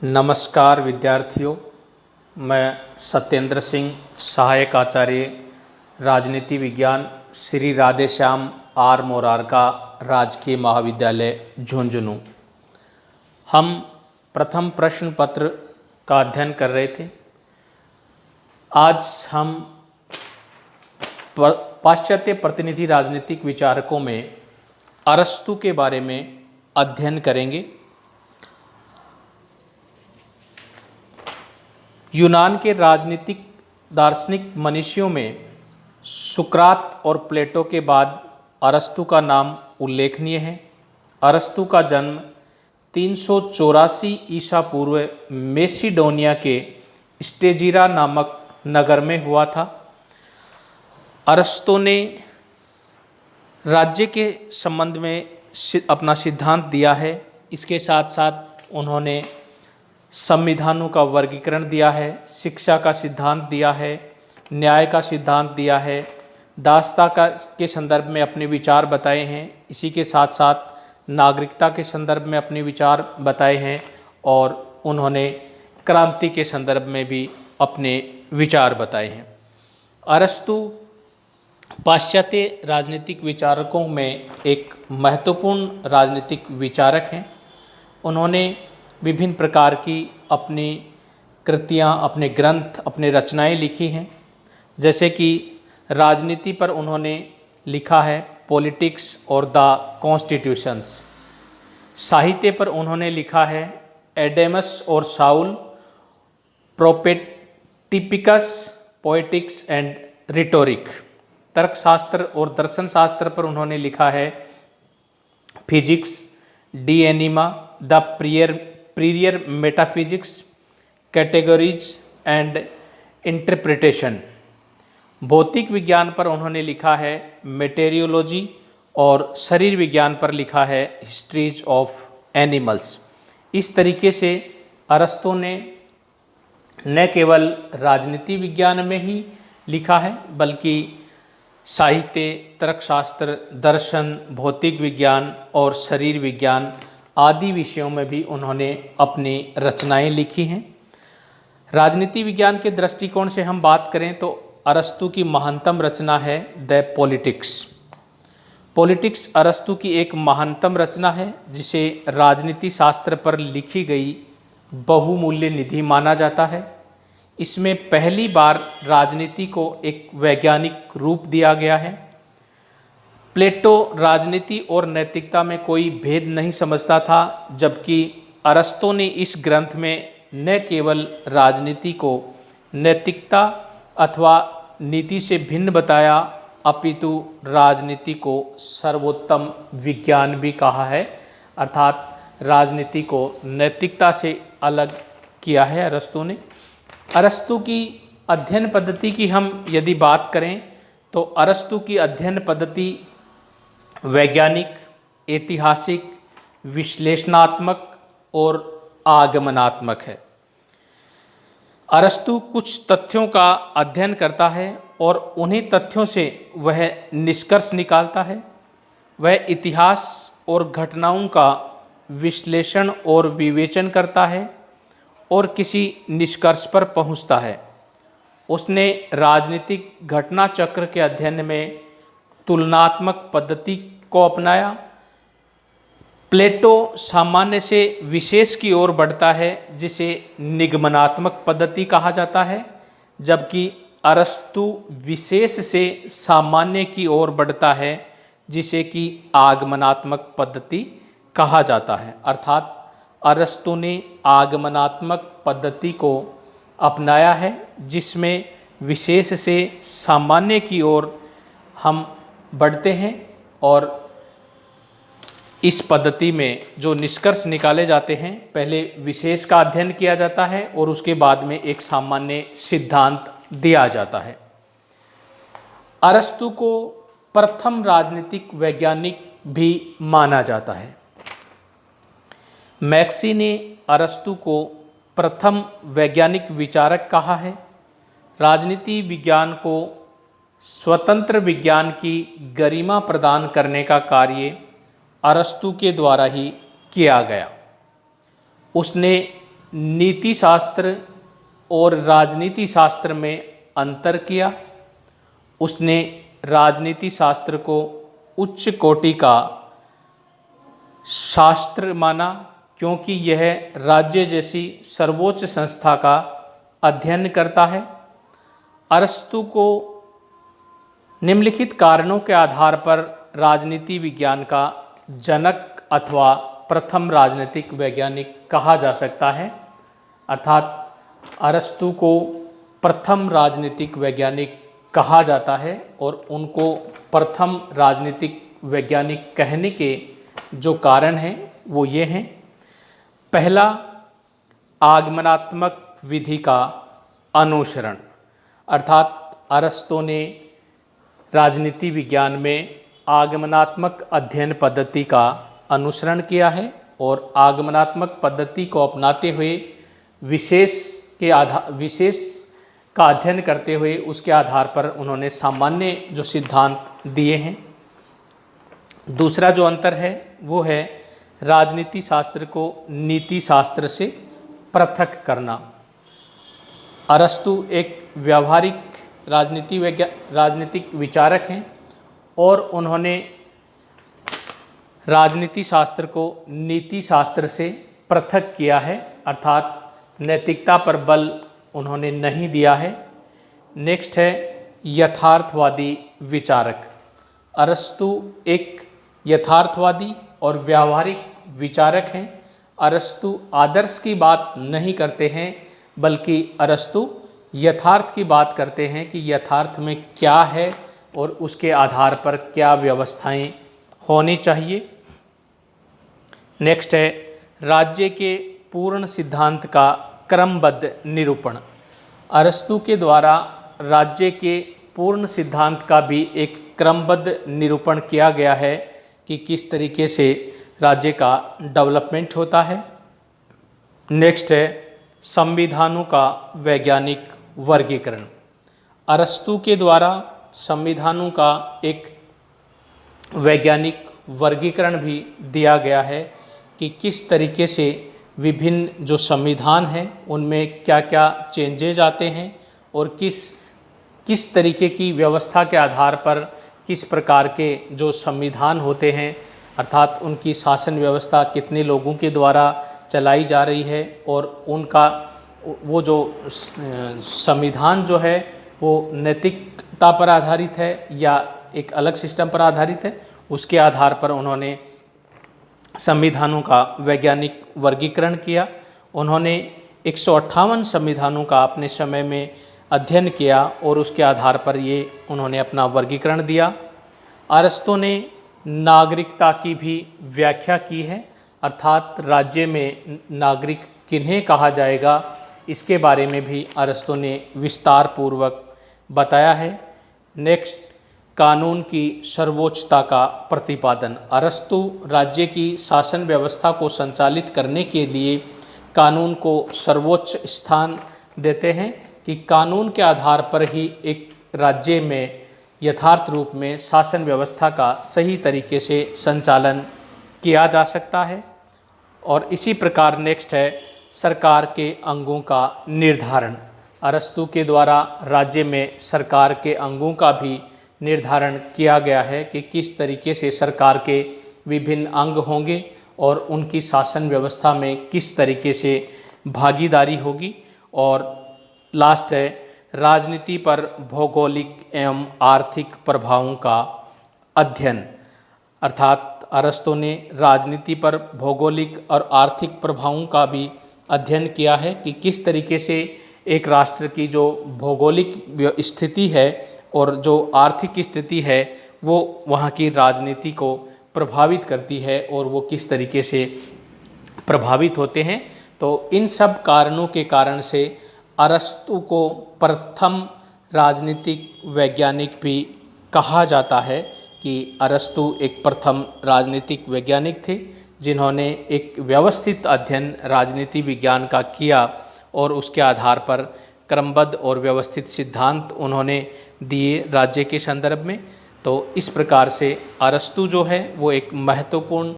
नमस्कार विद्यार्थियों, मैं सत्येंद्र सिंह, सहायक आचार्य राजनीति विज्ञान, श्री राधेश्याम आर मोरारका राजकीय महाविद्यालय झुंझुनू। हम प्रथम प्रश्न पत्र का अध्ययन कर रहे थे। आज हम पाश्चात्य प्रतिनिधि राजनीतिक विचारकों में अरस्तु के बारे में अध्ययन करेंगे। यूनान के राजनीतिक दार्शनिक मनीषियों में सुकरात और प्लेटो के बाद अरस्तु का नाम उल्लेखनीय है। अरस्तु का जन्म 384 ईसा पूर्व मेसिडोनिया के स्टेजीरा नामक नगर में हुआ था। अरस्तु ने राज्य के संबंध में अपना सिद्धांत दिया है। इसके साथ साथ उन्होंने संविधानों का वर्गीकरण दिया है, शिक्षा का सिद्धांत दिया है, न्याय का सिद्धांत दिया है, दासता के संदर्भ में अपने विचार बताए हैं। इसी के साथ साथ नागरिकता के संदर्भ में अपने विचार बताए हैं और उन्होंने क्रांति के संदर्भ में भी अपने विचार बताए हैं। अरस्तु पाश्चात्य राजनीतिक विचारकों में एक महत्वपूर्ण राजनीतिक विचारक हैं। उन्होंने विभिन्न प्रकार की अपनी कृतियाँ, अपने ग्रंथ, अपने रचनाएं लिखी हैं। जैसे कि राजनीति पर उन्होंने लिखा है पॉलिटिक्स और द कॉन्स्टिट्यूशंस। साहित्य पर उन्होंने लिखा है एडेमस और soul, Protrepticus, poetics and rhetoric. तर्कशास्त्र और दर्शन शास्त्र पर उन्होंने लिखा है physics, de anima, the prior metaphysics, categories and interpretation. भौतिक विज्ञान पर उन्होंने लिखा है मेटेरियोलॉजी और शरीर विज्ञान पर लिखा है हिस्ट्रीज ऑफ एनिमल्स। इस तरीके से अरस्तु ने न केवल राजनीति विज्ञान में ही लिखा है बल्कि साहित्य, तर्कशास्त्र, दर्शन, भौतिक विज्ञान और शरीर विज्ञान आदि विषयों में भी उन्होंने अपनी रचनाएं लिखी हैं। राजनीति विज्ञान के दृष्टिकोण से हम बात करें तो अरस्तु की महानतम रचना है द पॉलिटिक्स। पॉलिटिक्स अरस्तु की एक महानतम रचना है जिसे राजनीति शास्त्र पर लिखी गई बहुमूल्य निधि माना जाता है। इसमें पहली बार राजनीति को एक वैज्ञानिक रूप दिया गया है। प्लेटो राजनीति और नैतिकता में कोई भेद नहीं समझता था, जबकि अरस्तु ने इस ग्रंथ में न केवल राजनीति को नैतिकता अथवा नीति से भिन्न बताया, अपितु राजनीति को सर्वोत्तम विज्ञान भी कहा है। अर्थात राजनीति को नैतिकता से अलग किया है अरस्तु ने। अरस्तु की अध्ययन पद्धति की हम यदि बात करें तो अरस्तु की अध्ययन पद्धति वैज्ञानिक, ऐतिहासिक, विश्लेषणात्मक और आगमनात्मक है। अरस्तु कुछ तथ्यों का अध्ययन करता है और उन्हीं तथ्यों से वह निष्कर्ष निकालता है। वह इतिहास और घटनाओं का विश्लेषण और विवेचन करता है और किसी निष्कर्ष पर पहुंचता है। उसने राजनीतिक घटना चक्र के अध्ययन में तुलनात्मक पद्धति को अपनाया। प्लेटो सामान्य से विशेष की ओर बढ़ता है जिसे निगमनात्मक पद्धति कहा जाता है, जबकि अरस्तु विशेष से सामान्य की ओर बढ़ता है जिसे कि आगमनात्मक पद्धति कहा जाता है। अर्थात अरस्तु ने आगमनात्मक पद्धति को अपनाया है जिसमें विशेष से सामान्य की ओर हम बढ़ते हैं और इस पद्धति में जो निष्कर्ष निकाले जाते हैं, पहले विशेष का अध्ययन किया जाता है और उसके बाद में एक सामान्य सिद्धांत दिया जाता है। अरस्तु को प्रथम राजनीतिक वैज्ञानिक भी माना जाता है। मैक्सी ने अरस्तु को प्रथम वैज्ञानिक विचारक कहा है। राजनीति विज्ञान को स्वतंत्र विज्ञान की गरिमा प्रदान करने का कार्य अरस्तु के द्वारा ही किया गया। उसने नीति शास्त्र और राजनीति शास्त्र में अंतर किया। उसने राजनीति शास्त्र को उच्च कोटि का शास्त्र माना, क्योंकि यह राज्य जैसी सर्वोच्च संस्था का अध्ययन करता है। अरस्तु को निम्नलिखित कारणों के आधार पर राजनीति विज्ञान का जनक अथवा प्रथम राजनीतिक वैज्ञानिक कहा जा सकता है। अर्थात अरस्तु को प्रथम राजनीतिक वैज्ञानिक कहा जाता है और उनको प्रथम राजनीतिक वैज्ञानिक कहने के जो कारण हैं वो ये हैं। पहला, आगमनात्मक विधि का अनुसरण, अर्थात अरस्तु ने राजनीति विज्ञान में आगमनात्मक अध्ययन पद्धति का अनुसरण किया है और आगमनात्मक पद्धति को अपनाते हुए विशेष का अध्ययन करते हुए उसके आधार पर उन्होंने सामान्य जो सिद्धांत दिए हैं। दूसरा जो अंतर है वो है राजनीति शास्त्र को नीति शास्त्र से पृथक करना। अरस्तु एक व्यावहारिक राजनीतिक विचारक हैं और उन्होंने राजनीति शास्त्र को नीति शास्त्र से पृथक किया है, अर्थात नैतिकता पर बल उन्होंने नहीं दिया है। नेक्स्ट है यथार्थवादी विचारक। अरस्तु एक यथार्थवादी और व्यावहारिक विचारक हैं। अरस्तु आदर्श की बात नहीं करते हैं, बल्कि अरस्तु यथार्थ की बात करते हैं कि यथार्थ में क्या है और उसके आधार पर क्या व्यवस्थाएं होनी चाहिए। नेक्स्ट है राज्य के पूर्ण सिद्धांत का क्रमबद्ध निरूपण। अरस्तु के द्वारा राज्य के पूर्ण सिद्धांत का भी एक क्रमबद्ध निरूपण किया गया है कि किस तरीके से राज्य का डेवलपमेंट होता है। नेक्स्ट है संविधानों का वैज्ञानिक वर्गीकरण। अरस्तु के द्वारा संविधानों का एक वैज्ञानिक वर्गीकरण भी दिया गया है कि किस तरीके से विभिन्न जो संविधान हैं उनमें क्या क्या चेंजेज आते हैं और किस तरीके की व्यवस्था के आधार पर किस प्रकार के जो संविधान होते हैं, अर्थात उनकी शासन व्यवस्था कितने लोगों के द्वारा चलाई जा रही है और उनका वो जो संविधान जो है वो नैतिकता पर आधारित है या एक अलग सिस्टम पर आधारित है, उसके आधार पर उन्होंने संविधानों का वैज्ञानिक वर्गीकरण किया। उन्होंने 158 संविधानों का अपने समय में अध्ययन किया और उसके आधार पर ये उन्होंने अपना वर्गीकरण दिया। अरस्तु ने नागरिकता की भी व्याख्या की है, अर्थात राज्य में नागरिक किन्हें कहा जाएगा इसके बारे में भी अरस्तु ने विस्तार पूर्वक बताया है। नेक्स्ट, कानून की सर्वोच्चता का प्रतिपादन। अरस्तु राज्य की शासन व्यवस्था को संचालित करने के लिए कानून को सर्वोच्च स्थान देते हैं कि कानून के आधार पर ही एक राज्य में यथार्थ रूप में शासन व्यवस्था का सही तरीके से संचालन किया जा सकता है। और इसी प्रकार नेक्स्ट है सरकार के अंगों का निर्धारण। अरस्तु के द्वारा राज्य में सरकार के अंगों का भी निर्धारण किया गया है कि किस तरीके से सरकार के विभिन्न अंग होंगे और उनकी शासन व्यवस्था में किस तरीके से भागीदारी होगी। और लास्ट है राजनीति पर भौगोलिक एवं आर्थिक प्रभावों का अध्ययन, अर्थात अरस्तु ने राजनीति पर भौगोलिक और आर्थिक प्रभावों का भी अध्ययन किया है कि किस तरीके से एक राष्ट्र की जो भौगोलिक स्थिति है और जो आर्थिक स्थिति है वो वहाँ की राजनीति को प्रभावित करती है और वो किस तरीके से प्रभावित होते हैं। तो इन सब कारणों के कारण से अरस्तु को प्रथम राजनीतिक वैज्ञानिक भी कहा जाता है कि अरस्तु एक प्रथम राजनीतिक वैज्ञानिक थे जिन्होंने एक व्यवस्थित अध्ययन राजनीति विज्ञान का किया और उसके आधार पर क्रमबद्ध और व्यवस्थित सिद्धांत उन्होंने दिए राज्य के संदर्भ में। तो इस प्रकार से अरस्तु जो है वो एक महत्वपूर्ण